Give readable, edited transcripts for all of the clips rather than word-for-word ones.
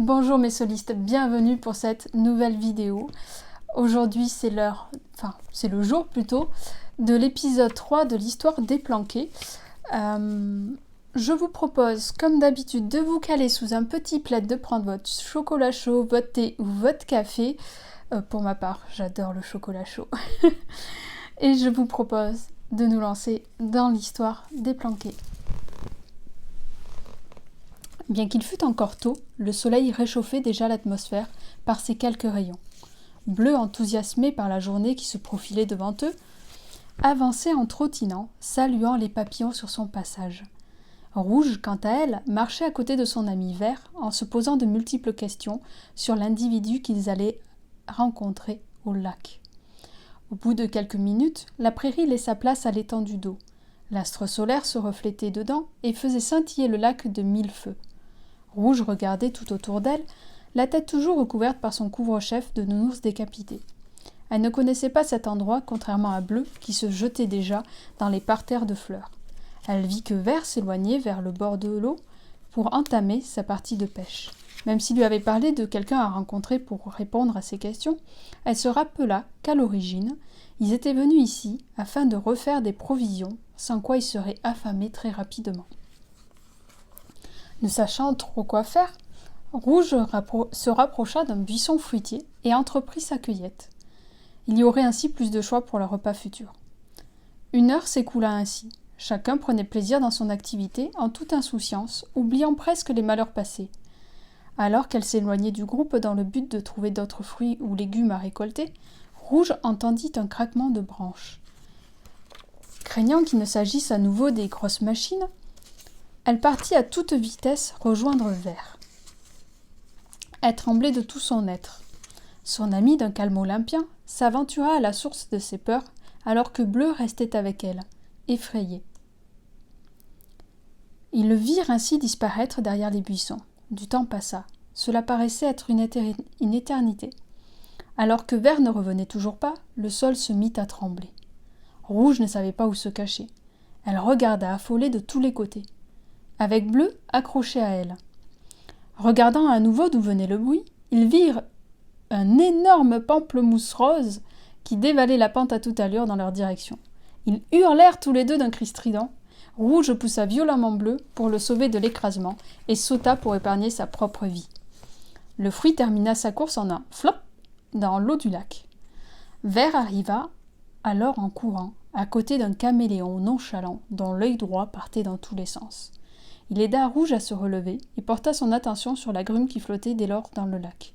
Bonjour mes solistes, bienvenue pour cette nouvelle vidéo. Aujourd'hui c'est le jour plutôt, de l'épisode 3 de l'histoire des planqués. Je vous propose comme d'habitude de vous caler sous un petit plaid, de prendre votre chocolat chaud, votre thé ou votre café. Pour ma part, j'adore le chocolat chaud. Et je vous propose de nous lancer dans l'histoire des planqués. Bien qu'il fût encore tôt, le soleil réchauffait déjà l'atmosphère par ses quelques rayons. Bleu, enthousiasmé par la journée qui se profilait devant eux, avançait en trottinant, saluant les papillons sur son passage. Rouge, quant à elle, marchait à côté de son ami Vert en se posant de multiples questions sur l'individu qu'ils allaient rencontrer au lac. Au bout de quelques minutes, la prairie laissa place à l'étendue d'eau. L'astre solaire se reflétait dedans et faisait scintiller le lac de 1000 feux. Rouge regardait tout autour d'elle, la tête toujours recouverte par son couvre-chef de nounours décapité. Elle ne connaissait pas cet endroit, contrairement à Bleu, qui se jetait déjà dans les parterres de fleurs. Elle vit que Vert s'éloignait vers le bord de l'eau pour entamer sa partie de pêche. Même s'il lui avait parlé de quelqu'un à rencontrer pour répondre à ses questions, elle se rappela qu'à l'origine, ils étaient venus ici afin de refaire des provisions, sans quoi ils seraient affamés très rapidement. Ne sachant trop quoi faire, Rouge se rapprocha d'un buisson fruitier et entreprit sa cueillette. Il y aurait ainsi plus de choix pour le repas futur. 1 heure s'écoula ainsi. Chacun prenait plaisir dans son activité en toute insouciance, oubliant presque les malheurs passés. Alors qu'elle s'éloignait du groupe dans le but de trouver d'autres fruits ou légumes à récolter, Rouge entendit un craquement de branches. Craignant qu'il ne s'agisse à nouveau des grosses machines, elle partit à toute vitesse rejoindre Vert. Elle tremblait de tout son être. Son ami d'un calme olympien s'aventura à la source de ses peurs alors que Bleu restait avec elle, effrayé. Ils le virent ainsi disparaître derrière les buissons. Du temps passa. Cela paraissait être une éternité. Alors que Vert ne revenait toujours pas, le sol se mit à trembler. Rouge ne savait pas où se cacher. Elle regarda affolée de tous les côtés, avec Bleu accroché à elle. Regardant à nouveau d'où venait le bruit, ils virent un énorme pamplemousse rose qui dévalait la pente à toute allure dans leur direction. Ils hurlèrent tous les deux d'un cri strident. Rouge poussa violemment Bleu pour le sauver de l'écrasement et sauta pour épargner sa propre vie. Le fruit termina sa course en un flop dans l'eau du lac. Vert arriva alors en courant, à côté d'un caméléon nonchalant dont l'œil droit partait dans tous les sens. Il aida Rouge à se relever et porta son attention sur la grume qui flottait dès lors dans le lac.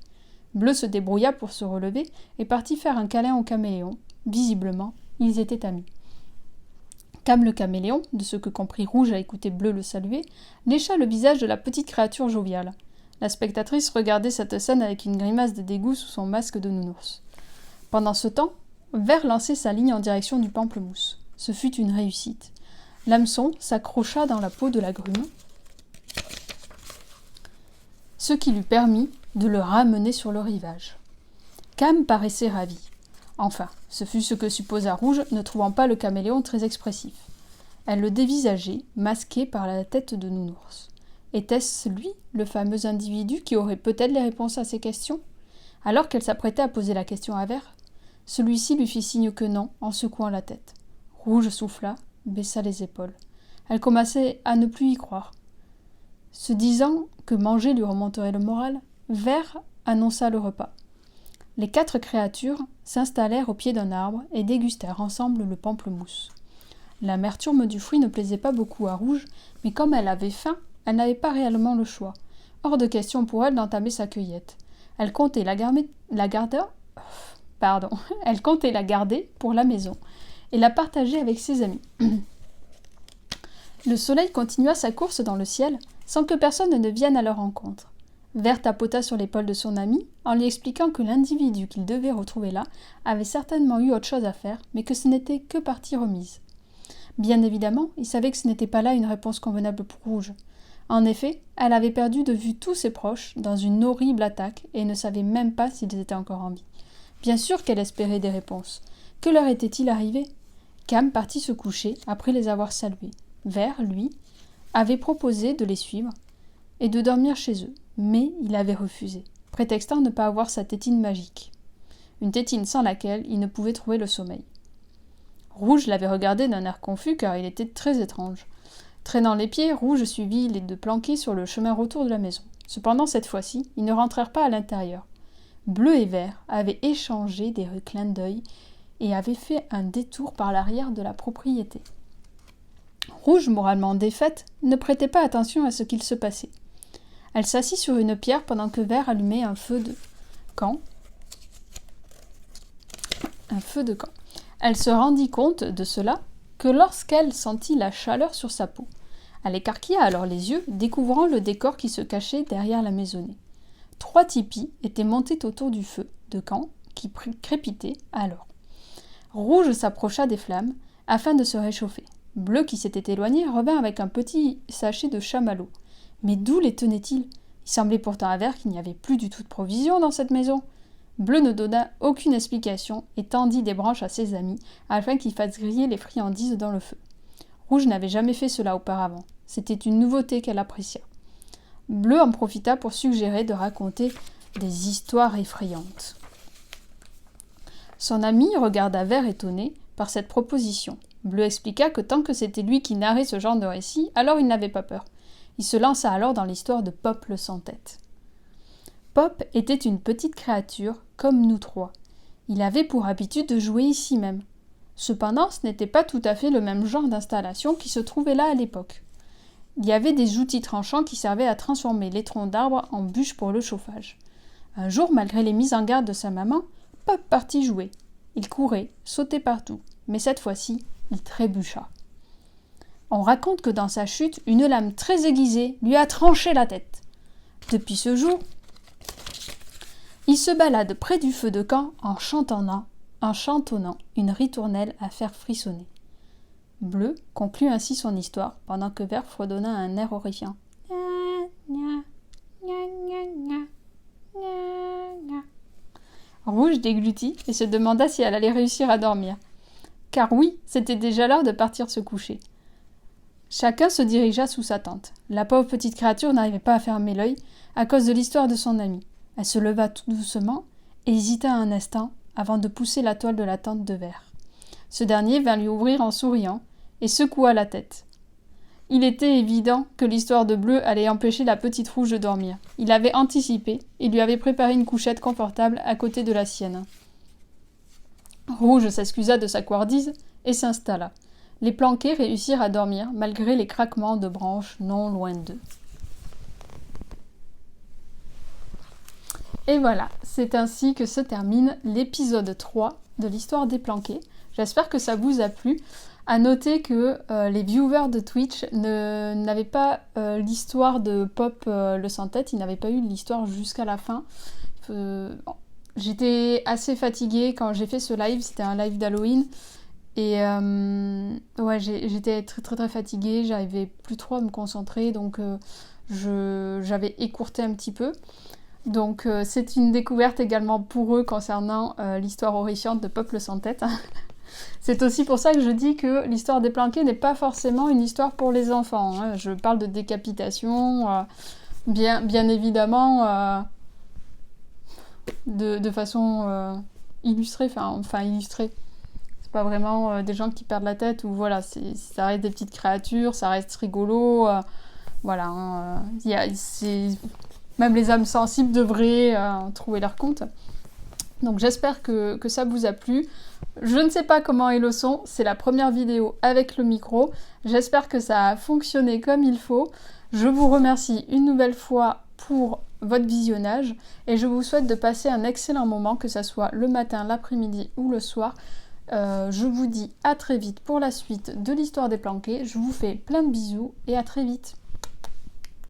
Bleu se débrouilla pour se relever et partit faire un câlin au caméléon. Visiblement, ils étaient amis. Cam le caméléon, de ce que comprit Rouge à écouter Bleu le saluer, lécha le visage de la petite créature joviale. La spectatrice regardait cette scène avec une grimace de dégoût sous son masque de nounours. Pendant ce temps, Vert lançait sa ligne en direction du pamplemousse. Ce fut une réussite. L'hameçon s'accrocha dans la peau de la grume, ce qui lui permit de le ramener sur le rivage. Cam paraissait ravi. Enfin, ce fut ce que supposa Rouge, ne trouvant pas le caméléon très expressif. Elle le dévisageait, masqué par la tête de nounours. Était-ce lui, le fameux individu qui aurait peut-être les réponses à ses questions ? Alors qu'elle s'apprêtait à poser la question à Vert, celui-ci lui fit signe que non, en secouant la tête. Rouge souffla, baissa les épaules. Elle commençait à ne plus y croire. Se disant que manger lui remonterait le moral, Vert annonça le repas. Les 4 créatures s'installèrent au pied d'un arbre et dégustèrent ensemble le pamplemousse. L'amertume du fruit ne plaisait pas beaucoup à Rouge, mais comme elle avait faim, elle n'avait pas réellement le choix. Hors de question pour elle d'entamer sa cueillette. Elle comptait la garder pour la maison et la partager avec ses amis. Le soleil continua sa course dans le ciel sans que personne ne vienne à leur rencontre. Vert tapota sur l'épaule de son ami en lui expliquant que l'individu qu'il devait retrouver là avait certainement eu autre chose à faire, mais que ce n'était que partie remise. Bien évidemment, il savait que ce n'était pas là une réponse convenable pour Rouge. En effet, elle avait perdu de vue tous ses proches dans une horrible attaque et ne savait même pas s'ils étaient encore en vie. Bien sûr qu'elle espérait des réponses. Que leur était-il arrivé ? Cam partit se coucher après les avoir salués. Vert, lui, avait proposé de les suivre et de dormir chez eux, mais il avait refusé, prétextant ne pas avoir sa tétine magique. Une tétine sans laquelle il ne pouvait trouver le sommeil. Rouge l'avait regardé d'un air confus car il était très étrange. Traînant les pieds, Rouge suivit les deux planqués sur le chemin retour de la maison. Cependant, cette fois-ci, ils ne rentrèrent pas à l'intérieur. Bleu et Vert avaient échangé des clins d'œil et avaient fait un détour par l'arrière de la propriété. Rouge, moralement défaite, ne prêtait pas attention à ce qu'il se passait. Elle s'assit sur une pierre pendant que Vert allumait un feu de camp. Elle se rendit compte de cela que lorsqu'elle sentit la chaleur sur sa peau. Elle écarquilla alors les yeux, découvrant le décor qui se cachait derrière la maisonnée. 3 tipis étaient montés autour du feu de camp qui crépitait alors. Rouge s'approcha des flammes afin de se réchauffer. Bleu, qui s'était éloigné, revint avec un petit sachet de chamallows. Mais d'où les tenait-il ? Il semblait pourtant à Vert qu'il n'y avait plus du tout de provisions dans cette maison. Bleu ne donna aucune explication et tendit des branches à ses amis afin qu'ils fassent griller les friandises dans le feu. Rouge n'avait jamais fait cela auparavant. C'était une nouveauté qu'elle apprécia. Bleu en profita pour suggérer de raconter des histoires effrayantes. Son ami regarda Vert étonné par cette proposition. Bleu expliqua que tant que c'était lui qui narrait ce genre de récit, alors il n'avait pas peur. Il se lança alors dans l'histoire de Pop le sans-tête. Pop était une petite créature comme nous 3. Il avait pour habitude de jouer ici même. Cependant, ce n'était pas tout à fait le même genre d'installation qui se trouvait là à l'époque. Il y avait des outils tranchants qui servaient à transformer les troncs d'arbres en bûches pour le chauffage. Un jour, malgré les mises en garde de sa maman, Pop partit jouer. Il courait, sautait partout, mais cette fois-ci, il trébucha. On raconte que dans sa chute, une lame très aiguisée lui a tranché la tête. Depuis ce jour, il se balade près du feu de camp en chantonnant une ritournelle à faire frissonner. Bleu conclut ainsi son histoire pendant que Vert fredonna un air horrifiant. Rouge déglutit et se demanda si elle allait réussir à dormir. Car oui, c'était déjà l'heure de partir se coucher. Chacun se dirigea sous sa tente. La pauvre petite créature n'arrivait pas à fermer l'œil à cause de l'histoire de son ami. Elle se leva tout doucement et hésita un instant avant de pousser la toile de la tente de Vert. Ce dernier vint lui ouvrir en souriant et secoua la tête. Il était évident que l'histoire de Bleu allait empêcher la petite Rouge de dormir. Il avait anticipé et lui avait préparé une couchette confortable à côté de la sienne. Rouge s'excusa de sa couardise et s'installa. Les planqués réussirent à dormir malgré les craquements de branches non loin d'eux. Et voilà, c'est ainsi que se termine l'épisode 3 de l'histoire des planqués. J'espère que ça vous a plu. À noter que les viewers de Twitch n'avaient pas l'histoire de Pop le sans-tête, ils n'avaient pas eu l'histoire jusqu'à la fin. J'étais assez fatiguée quand j'ai fait ce live, c'était un live d'Halloween. Et j'étais très très très fatiguée, j'arrivais plus trop à me concentrer, donc j'avais écourté un petit peu. Donc c'est une découverte également pour eux concernant l'histoire horrifiante de Pop le sans-tête. C'est aussi pour ça que je dis que l'histoire des planqués n'est pas forcément une histoire pour les enfants. Hein. Je parle de décapitation, bien évidemment, de façon illustrée, enfin illustrée. C'est pas vraiment des gens qui perdent la tête, ou voilà, ça reste des petites créatures, ça reste rigolo, voilà. Hein, même les âmes sensibles devraient trouver leur compte. Donc j'espère que ça vous a plu. Je ne sais pas comment est le son, c'est la première vidéo avec le micro. J'espère que ça a fonctionné comme il faut. Je vous remercie une nouvelle fois pour votre visionnage et je vous souhaite de passer un excellent moment, que ce soit le matin, l'après-midi ou le soir. Je vous dis à très vite pour la suite de l'histoire des planqués. Je vous fais plein de bisous et à très vite.